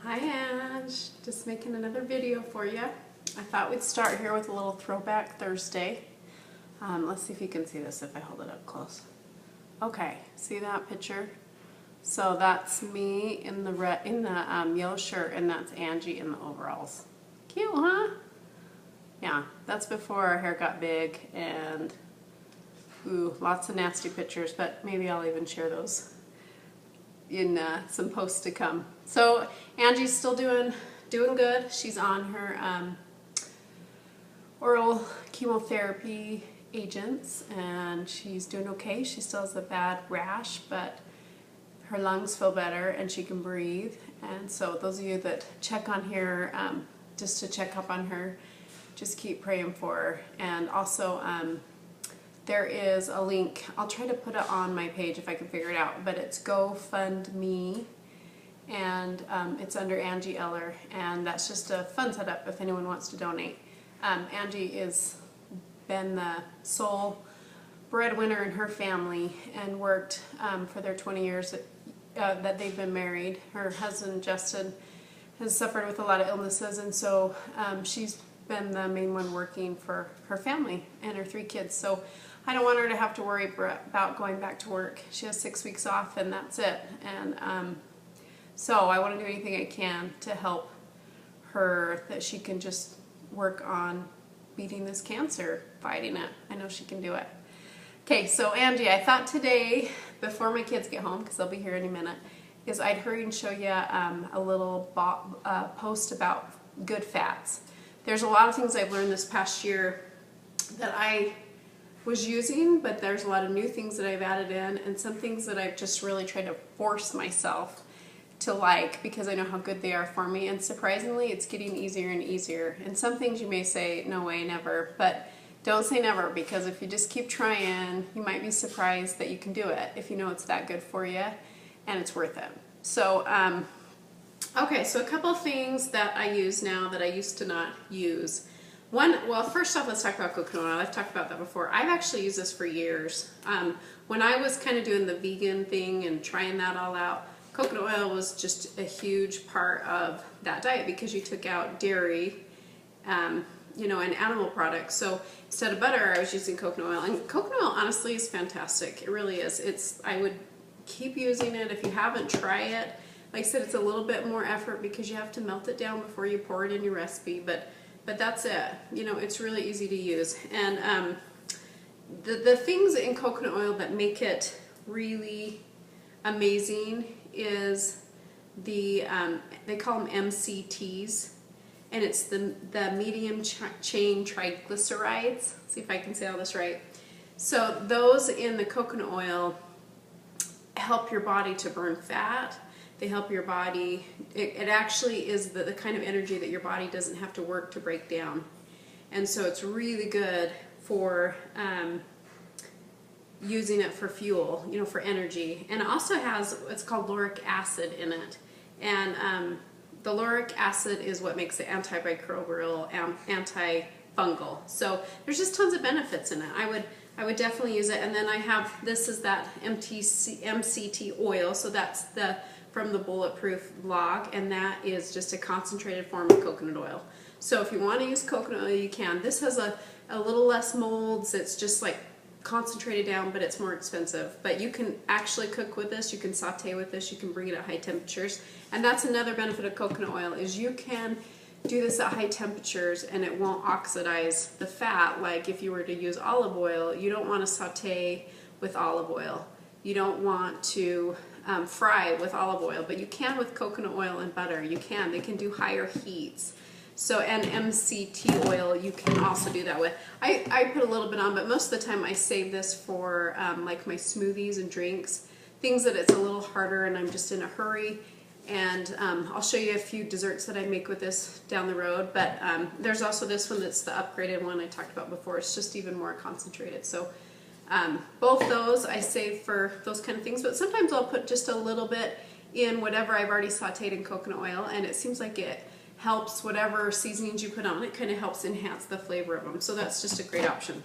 Hi Ange, just making another video for you. I thought we'd start here with a little throwback Thursday. Let's see if you can see this if I hold it up close. Okay, see that picture? So that's me in the yellow shirt, and that's Angie in the overalls. Cute, huh? Yeah, that's before our hair got big, and lots of nasty pictures, but maybe I'll even share those in some posts to come. So Angie's still doing good. She's on her oral chemotherapy agents, and she's doing okay. She still has a bad rash, but her lungs feel better and she can breathe. And so those of you that check on here, just to check up on her, just keep praying for her. And also there is a link, I'll try to put it on my page if I can figure it out, but it's GoFundMe, and it's under Angie Eller, and that's just a fun setup if anyone wants to donate. Angie has been the sole breadwinner in her family and worked for their 20 years that they've been married. Her husband Justin has suffered with a lot of illnesses, and so she's been the main one working for her family and her 3 kids. So I don't want her to have to worry about going back to work. She has 6 weeks off and that's it. And so I want to do anything I can to help her, that she can just work on beating this cancer, fighting it. I know she can do it. Okay, so Angie, I thought today, before my kids get home, because they'll be here any minute, is I'd hurry and show you a little post about good fats. There's a lot of things I've learned this past year that I was using, but there's a lot of new things that I've added in, and some things that I've just really tried to force myself to like, because I know how good they are for me, and surprisingly it's getting easier and easier. And some things you may say, no way, never, but don't say never, because if you just keep trying, you might be surprised that you can do it if you know it's that good for you and it's worth it. So okay, so a couple of things that I use now that I used to not use. Well, first off, let's talk about coconut oil. I've talked about that before. I've actually used this for years. When I was kind of doing the vegan thing and trying that all out, coconut oil was just a huge part of that diet, because you took out dairy, you know, and animal products. So instead of butter, I was using coconut oil. And coconut oil, honestly, is fantastic. It really is. I would keep using it. If you haven't tried it, like I said, it's a little bit more effort because you have to melt it down before you pour it in your recipe, but that's it. You know, it's really easy to use. And the things in coconut oil that make it really amazing is they call them MCTs, and it's the medium chain triglycerides. See if I can say all this right. So those in the coconut oil help your body to burn fat. They help your body, it actually is the kind of energy that your body doesn't have to work to break down. And so it's really good for using it for fuel, you know, for energy. And it also has what's called lauric acid in it. And the lauric acid is what makes it antimicrobial, antifungal. So there's just tons of benefits in it. I would definitely use it. And then I have, this is that MCT oil, so that's from the Bulletproof blog, and that is just a concentrated form of coconut oil. So if you want to use coconut oil, you can. This has a little less molds. It's just like concentrated down, but it's more expensive. But you can actually cook with this. You can saute with this. You can bring it at high temperatures. And that's another benefit of coconut oil, is you can do this at high temperatures and it won't oxidize the fat. Like if you were to use olive oil, you don't want to saute with olive oil. You don't want to fry with olive oil, but you can with coconut oil and butter. You can. They can do higher heats. So, and MCT oil you can also do that with. I put a little bit on, but most of the time I save this for like my smoothies and drinks, things that it's a little harder and I'm just in a hurry. And I'll show you a few desserts that I make with this down the road. But there's also this one that's the upgraded one I talked about before. It's just even more concentrated. So both those I save for those kind of things, but sometimes I'll put just a little bit in whatever I've already sauteed in coconut oil, and it seems like it helps whatever seasonings you put on. It kind of helps enhance the flavor of them, so that's just a great option.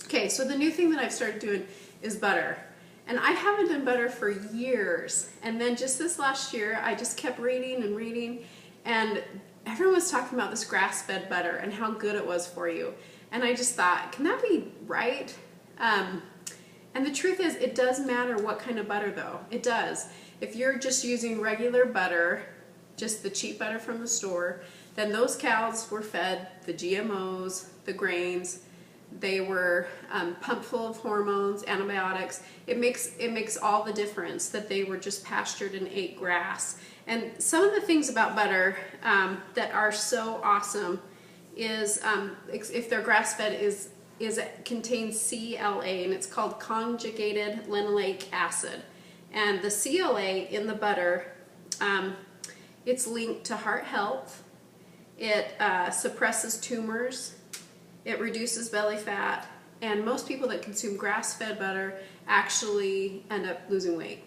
Okay, so the new thing that I've started doing is butter. And I haven't done butter for years. And then just this last year, I just kept reading and reading, and everyone was talking about this grass-fed butter and how good it was for you. And I just thought, can that be right? And the truth is, it does matter what kind of butter though. It does. If you're just using regular butter, just the cheap butter from the store, then those cows were fed the GMOs, the grains. They were pumped full of hormones, antibiotics. It makes all the difference that they were just pastured and ate grass. And some of the things about butter that are so awesome is if they're grass-fed is it contains CLA, and it's called conjugated linoleic acid. And the CLA in the butter, it's linked to heart health. It suppresses tumors. It reduces belly fat. And most people that consume grass-fed butter actually end up losing weight.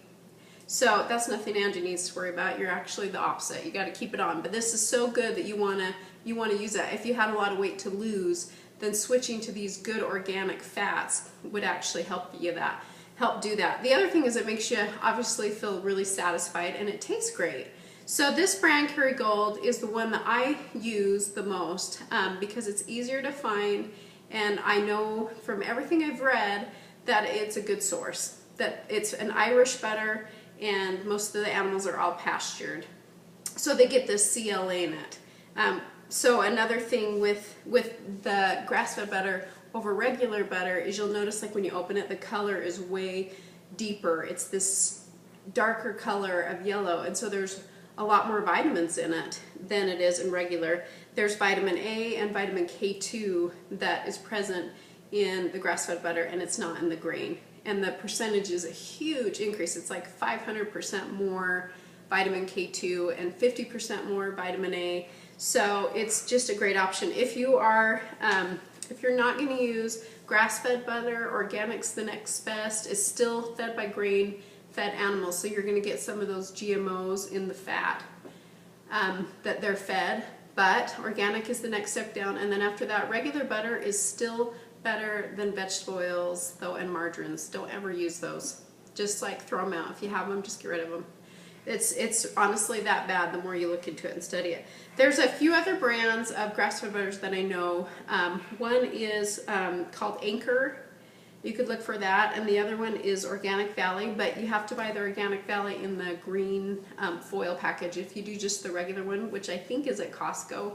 So that's nothing Angie needs to worry about. You're actually the opposite. You got to keep it on. But this is so good that you want to use that. If you had a lot of weight to lose, then switching to these good organic fats would actually help do that. The other thing is it makes you obviously feel really satisfied, and it tastes great. So this brand, Kerrygold, is the one that I use the most because it's easier to find, and I know from everything I've read that it's a good source, that it's an Irish butter, and most of the animals are all pastured. So they get this CLA in it. So another thing with the grass-fed butter over regular butter is you'll notice, like when you open it, the color is way deeper. It's this darker color of yellow, and so there's a lot more vitamins in it than it is in regular. There's vitamin A and vitamin K2 that is present in the grass-fed butter, and it's not in the grain. And the percentage is a huge increase. It's like 500% more vitamin K2 and 50% more vitamin A. So it's just a great option. If you are, if you're not going to use grass-fed butter, organic's the next best. It's still fed by grain-fed animals, so you're going to get some of those GMOs in the fat that they're fed. But organic is the next step down, and then after that, regular butter is still better than vegetable oils, though, and margarines. Don't ever use those. Just like throw them out. If you have them, just get rid of them. It's honestly that bad the more you look into it and study it. There's a few other brands of grass-fed butters that I know. One is called Anchor. You could look for that, and the other one is Organic Valley, but you have to buy the Organic Valley in the green foil package. If you do just the regular one, which I think is at Costco,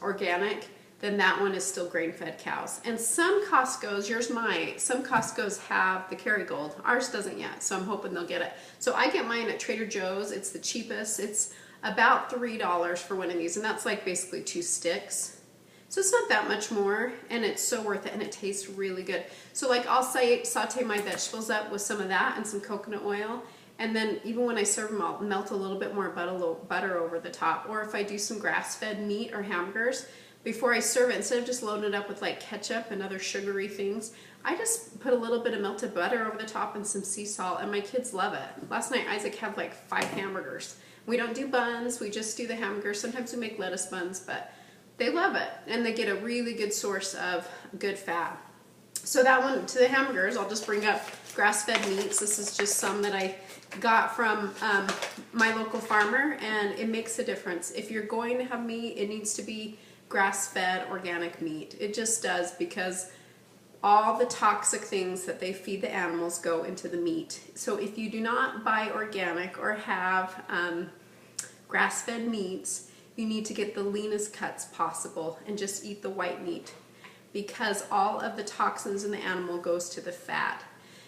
organic, then that one is still grain-fed cows. And some Costco's, yours might, some Costco's have the Kerrygold. Ours doesn't yet, so I'm hoping they'll get it. So I get mine at Trader Joe's. It's the cheapest. It's about $3 for one of these, and that's like basically 2 sticks. So it's not that much more, and it's so worth it, and it tastes really good. So like I'll saute my vegetables up with some of that and some coconut oil, and then even when I serve them, I'll melt a little bit more butter over the top. Or if I do some grass-fed meat or hamburgers, before I serve it, instead of just loading it up with like ketchup and other sugary things, I just put a little bit of melted butter over the top and some sea salt, and my kids love it. Last night Isaac had like 5 hamburgers. We don't do buns, we just do the hamburgers. Sometimes we make lettuce buns, but they love it, and they get a really good source of good fat. So that one, to the hamburgers, I'll just bring up grass-fed meats. This is just some that I got from my local farmer, and it makes a difference. If you're going to have meat, it needs to be grass-fed organic meat. It just does, because all the toxic things that they feed the animals go into the meat. So if you do not buy organic or have grass-fed meats, you need to get the leanest cuts possible and just eat the white meat, because all of the toxins in the animal goes to the fat.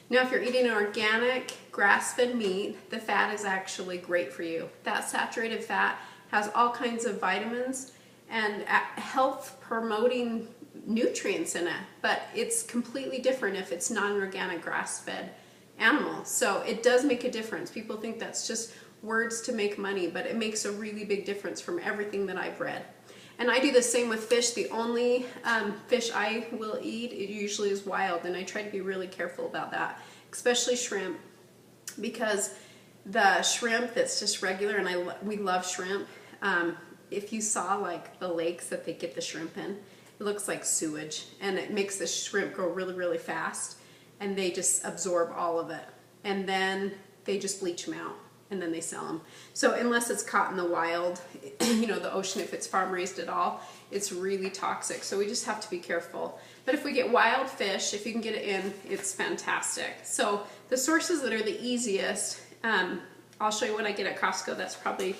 Now if you're eating an organic grass-fed meat, the fat is actually great for you. That saturated fat has all kinds of vitamins and health promoting nutrients in it, but it's completely different if it's non-organic grass-fed animal. So it does make a difference. People think that's just words to make money, but it makes a really big difference from everything that I've read. And I do the same with fish. The only fish I will eat, it usually is wild, and I try to be really careful about that, especially shrimp, because the shrimp that's just regular, and we love shrimp, if you saw like the lakes that they get the shrimp in, it looks like sewage, and it makes the shrimp grow really, really fast. and they just absorb all of it. And then they just bleach them out, and then they sell them. So unless it's caught in the wild, you know, the ocean, if it's farm raised at all, it's really toxic. So we just have to be careful. But if we get wild fish, if you can get it in, it's fantastic. So the sources that are the easiest, I'll show you what I get at Costco. That's probably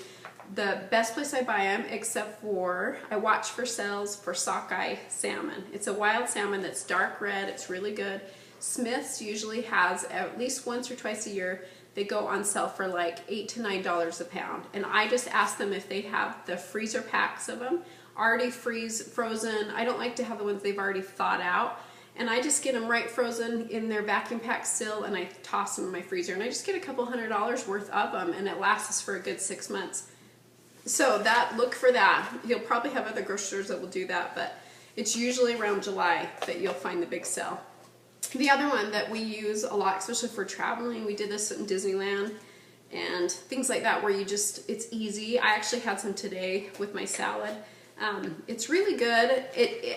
the best place I buy them, except for I watch for sales for sockeye salmon. It's a wild salmon that's dark red. It's really good. Smith's usually has at least once or twice a year. They go on sale for like $8 to $9 a pound. And I just ask them if they have the freezer packs of them already frozen. I don't like to have the ones they've already thawed out. And I just get them right frozen in their vacuum pack still, and I toss them in my freezer. And I just get a couple $100 worth of them, and it lasts us for a good 6 months. So look for that. You'll probably have other grocery stores that will do that, but it's usually around July that you'll find the big sale. The other one that we use a lot, especially for traveling, we did this in Disneyland and things like that, where it's easy. I actually had some today with my salad. It's really good.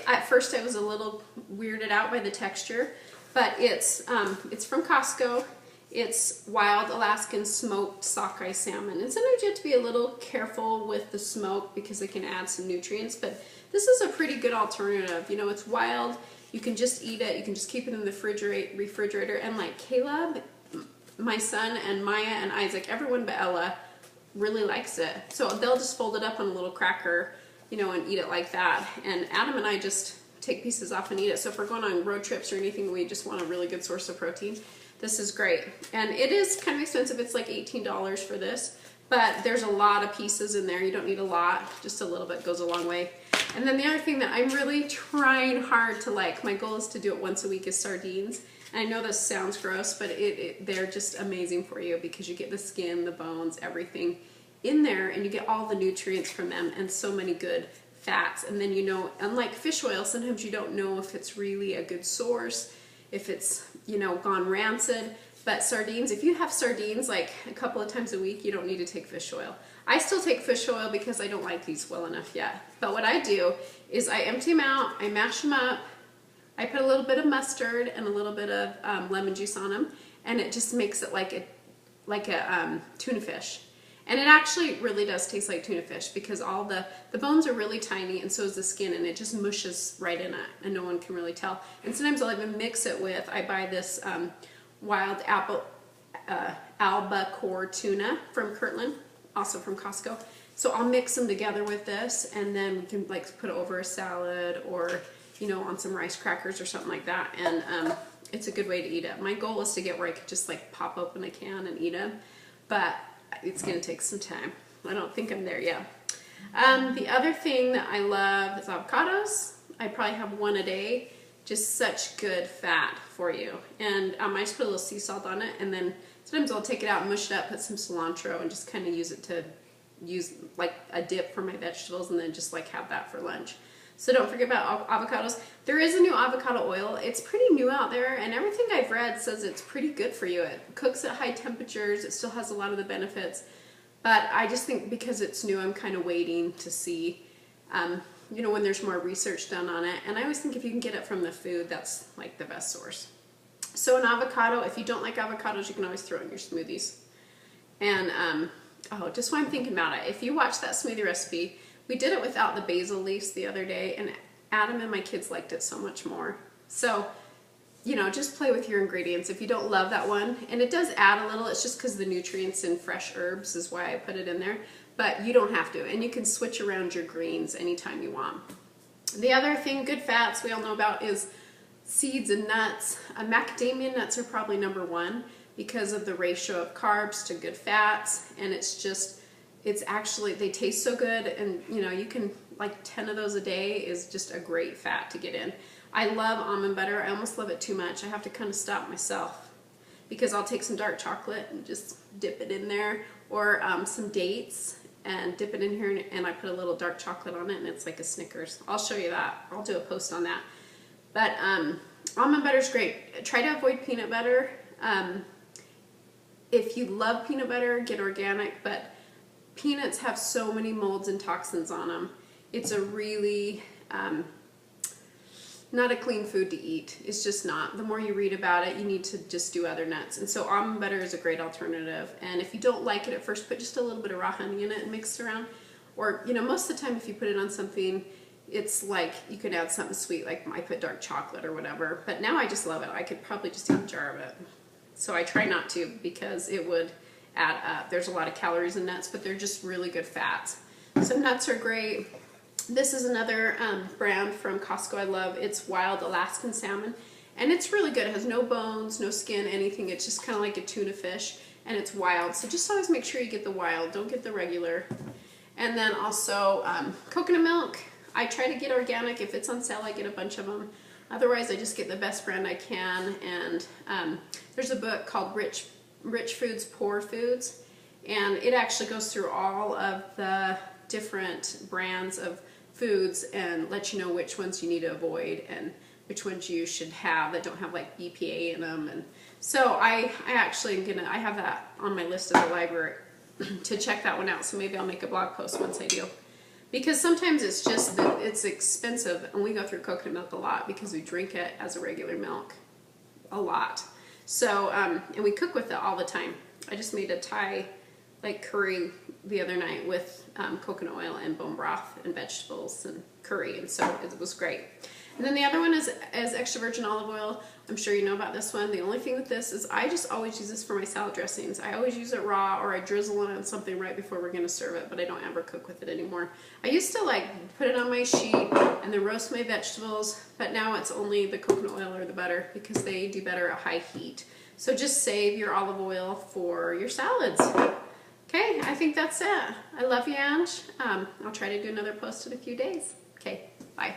At first I was a little weirded out by the texture, but it's from Costco. It's wild Alaskan smoked sockeye salmon. And sometimes you have to be a little careful with the smoke because it can add some nutrients, but this is a pretty good alternative. You know, it's wild. You can just eat it. You can just keep it in the refrigerator. And like Caleb, my son, and Maya and Isaac, everyone but Ella really likes it. So they'll just fold it up on a little cracker, you know, and eat it like that. And Adam and I just take pieces off and eat it. So if we're going on road trips or anything, we just want a really good source of protein, this is great. And it is kind of expensive. It's like $18 for this, but there's a lot of pieces in there. You don't need a lot. Just a little bit goes a long way. And then the other thing that I'm really trying hard to like, my goal is to do it once a week, is sardines. And I know this sounds gross, but they're just amazing for you because you get the skin, the bones, everything in there, and you get all the nutrients from them and so many good fats. And then, you know, unlike fish oil, sometimes you don't know if it's really a good source, if it's, you know, gone rancid. But sardines, if you have sardines like a couple of times a week, you don't need to take fish oil. I still take fish oil because I don't like these well enough yet. But what I do is I empty them out, I mash them up, I put a little bit of mustard and a little bit of lemon juice on them, and it just makes it like a tuna fish. And it actually really does taste like tuna fish because all the bones are really tiny, and so is the skin, and it just mushes right in it, and no one can really tell. And sometimes I'll even mix it with, I buy this wild albacore tuna from Kirtland, also from Costco. So I'll mix them together with this, and then we can like put it over a salad or, you know, on some rice crackers or something like that. And it's a good way to eat it. My goal is to get where I could just like pop open a can and eat them, but it's going to take some time. I don't think I'm there yet. The other thing that I love is avocados. I probably have one a day. Just such good fat for you. And I just put a little sea salt on it, and then sometimes I'll take it out and mush it up, put some cilantro, and just kind of use it to use like a dip for my vegetables, and then just like have that for lunch. So don't forget about avocados. There is a new avocado oil. It's pretty new out there, and everything I've read says it's pretty good for you. It cooks at high temperatures. It still has a lot of the benefits, but I just think because it's new, I'm kind of waiting to see, you know, when there's more research done on it. And I always think if you can get it from the food, that's like the best source. So an avocado, if you don't like avocados, you can always throw it in your smoothies. And oh, just while I'm thinking about it, if you watch that smoothie recipe, we did it without the basil leaves the other day, and Adam and my kids liked it so much more. So, you know, just play with your ingredients. If you don't love that one, and it does add a little, it's just because the nutrients in fresh herbs is why I put it in there, but you don't have to, and you can switch around your greens anytime you want. The other thing, good fats we all know about, is seeds and nuts. Macadamia nuts are probably number one because of the ratio of carbs to good fats, and it's actually, they taste so good, and you know, you can, like 10 of those a day is just a great fat to get in. I love almond butter. I almost love it too much. I have to kind of stop myself because I'll take some dark chocolate and just dip it in there, or some dates and dip it in here, and I put a little dark chocolate on it, and it's like a Snickers. I'll show you that. I'll do a post on that. But almond butter is great. Try to avoid peanut butter. If you love peanut butter, get organic, but peanuts have so many molds and toxins on them. It's a really, not a clean food to eat. It's just not. The more you read about it, you need to just do other nuts. And so almond butter is a great alternative. And if you don't like it at first, put just a little bit of raw honey in it and mix it around. Or, you know, most of the time if you put it on something, it's like you could add something sweet, like I put dark chocolate or whatever. But now I just love it. I could probably just eat a jar of it. So I try not to because it would add up. There's a lot of calories in nuts, but they're just really good fats. So nuts are great. This is another brand from Costco I love. It's wild Alaskan salmon. And it's really good. It has no bones, no skin, anything. It's just kind of like a tuna fish. And it's wild. So just always make sure you get the wild. Don't get the regular. And then also coconut milk. I try to get organic. If it's on sale, I get a bunch of them. Otherwise, I just get the best brand I can. And there's a book called Rich Foods, Poor Foods. And it actually goes through all of the different brands of foods and lets you know which ones you need to avoid and which ones you should have that don't have like BPA in them. And so I actually am gonna, I have that on my list at the library to check that one out. So maybe I'll make a blog post once I do. Because sometimes it's just that it's expensive, and we go through coconut milk a lot because we drink it as a regular milk a lot. So, and we cook with it all the time. I just made a Thai like curry the other night with coconut oil and bone broth and vegetables and curry, and so it was great. And then the other one is extra virgin olive oil. I'm sure you know about this one. The only thing with this is I just always use this for my salad dressings. I always use it raw, or I drizzle it on something right before we're going to serve it, but I don't ever cook with it anymore. I used to like put it on my sheet and then roast my vegetables, but now it's only the coconut oil or the butter because they do better at high heat. So just save your olive oil for your salads. Okay, I think that's it. I love you, Ange. I'll try to do another post in a few days. Okay, bye.